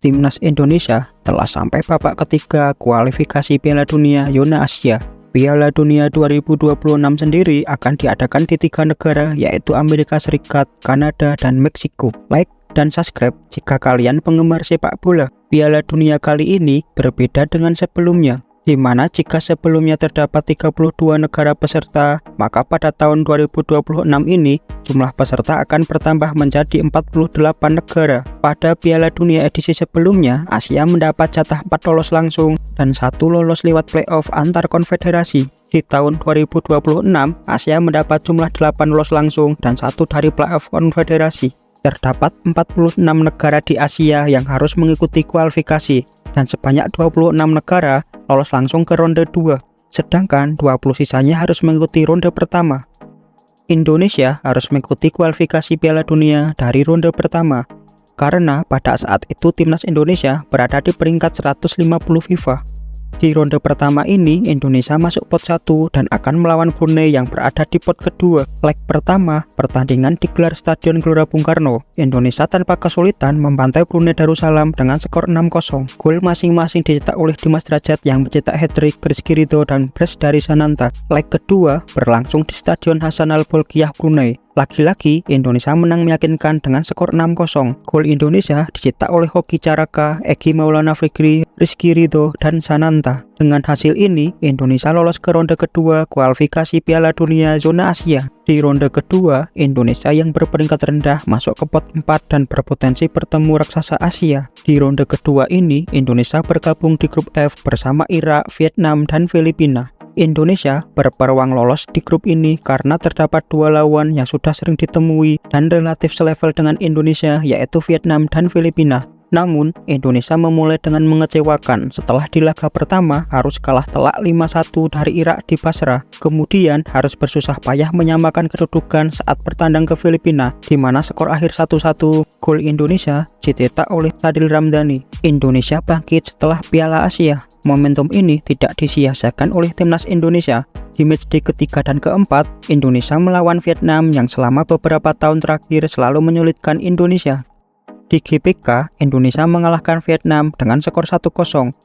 Timnas Indonesia telah sampai babak ketiga kualifikasi Piala Dunia Zona Asia. Piala Dunia 2026 sendiri akan diadakan di 3 negara, yaitu Amerika Serikat, Kanada, dan Meksiko. Like dan subscribe jika kalian penggemar sepak bola. Piala Dunia kali ini berbeda dengan sebelumnya, di mana jika sebelumnya terdapat 32 negara peserta, maka pada tahun 2026 ini jumlah peserta akan bertambah menjadi 48 negara. Pada Piala Dunia edisi sebelumnya, Asia mendapat jatah 4 lolos langsung dan 1 lolos lewat playoff antar konfederasi. Di tahun 2026, Asia mendapat jumlah 8 lolos langsung dan 1 dari playoff konfederasi. Terdapat 46 negara di Asia yang harus mengikuti kualifikasi dan sebanyak 26 negara lolos langsung ke ronde 2, sedangkan 20 sisanya harus mengikuti ronde pertama. Indonesia harus mengikuti kualifikasi Piala Dunia dari ronde pertama, karena pada saat itu timnas Indonesia berada di peringkat 150 FIFA. Di ronde pertama ini, Indonesia masuk pot 1 dan akan melawan Brunei yang berada di pot kedua. Leg pertama, pertandingan digelar Stadion Gelora Bung Karno. Indonesia tanpa kesulitan membantai Brunei Darussalam dengan skor 6-0. Gol masing-masing dicetak oleh Dimas Derajat yang mencetak hat-trick, Rizky Ridho, dan brace dari Sananta. Leg kedua berlangsung di Stadion Hasan Al-Bolkiah, Brunei. Lagi-lagi, Indonesia menang meyakinkan dengan skor 6-0. Gol Indonesia dicetak oleh Hoki Caraka, Egy Maulana Fikri, Rizky Ridho, dan Sananta. Dengan hasil ini, Indonesia lolos ke ronde kedua kualifikasi Piala Dunia Zona Asia. Di ronde kedua, Indonesia yang berperingkat rendah masuk ke pot 4 dan berpotensi bertemu raksasa Asia. Di ronde kedua ini, Indonesia bergabung di grup F bersama Irak, Vietnam, dan Filipina. Indonesia berpeluang lolos di grup ini karena terdapat 2 lawan yang sudah sering ditemui dan relatif selevel dengan Indonesia, yaitu Vietnam dan Filipina. Namun, Indonesia memulai dengan mengecewakan setelah di laga pertama harus kalah telak 5-1 dari Irak di Basra. Kemudian harus bersusah payah menyamakan kedudukan saat bertandang ke Filipina, di mana skor akhir 1-1. Gol Indonesia dicetak oleh Fadil Ramdhani. Indonesia bangkit setelah Piala Asia. Momentum ini tidak disia-siakan oleh timnas Indonesia. Di matchday ketiga dan keempat, Indonesia melawan Vietnam yang selama beberapa tahun terakhir selalu menyulitkan Indonesia. Di GBK, Indonesia mengalahkan Vietnam dengan skor 1-0,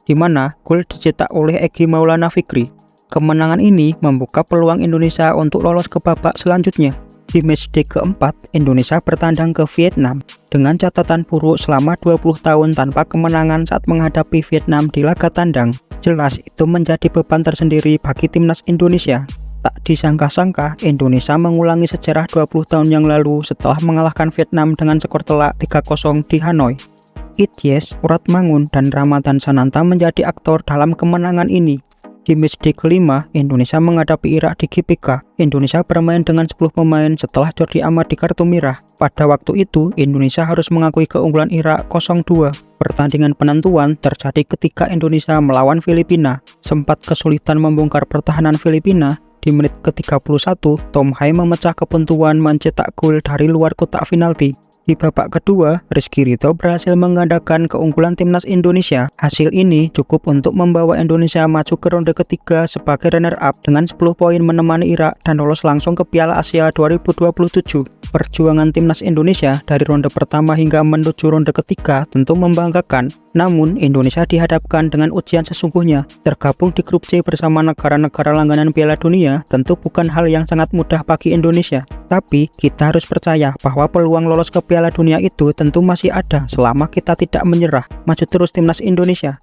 di mana gol dicetak oleh Egy Maulana Fikri. Kemenangan ini membuka peluang Indonesia untuk lolos ke babak selanjutnya. Di matchday keempat, Indonesia bertandang ke Vietnam dengan catatan buruk selama 20 tahun tanpa kemenangan saat menghadapi Vietnam di laga tandang. Jelas itu menjadi beban tersendiri bagi timnas Indonesia. Tak disangka-sangka, Indonesia mengulangi sejarah 20 tahun yang lalu setelah mengalahkan Vietnam dengan skor telak 3-0 di Hanoi. Ityes, Uratmangun, dan Ramadhan Sananta menjadi aktor dalam kemenangan ini. Di matchday kelima, Indonesia menghadapi Irak di GBK. Indonesia bermain dengan 10 pemain setelah Jordi Amat di kartu merah. Pada waktu itu, Indonesia harus mengakui keunggulan Irak 0-2. Pertandingan penentuan terjadi ketika Indonesia melawan Filipina. Sempat kesulitan membongkar pertahanan Filipina. Di menit ke-31, Tom Hai memecah kebuntuan mencetak gol dari luar kotak penalti. Di babak kedua, Rizky Ridho berhasil menggandakan keunggulan timnas Indonesia. Hasil ini cukup untuk membawa Indonesia maju ke ronde ketiga sebagai runner-up dengan 10 poin menemani Irak dan lolos langsung ke Piala Asia 2027. Perjuangan timnas Indonesia dari ronde pertama hingga menuju ronde ketiga tentu membanggakan. Namun, Indonesia dihadapkan dengan ujian sesungguhnya. Tergabung di grup C bersama negara-negara langganan Piala Dunia tentu bukan hal yang sangat mudah bagi Indonesia. Tapi, kita harus percaya bahwa peluang lolos ke Piala Dunia itu tentu masih ada selama kita tidak menyerah. Maju terus timnas Indonesia.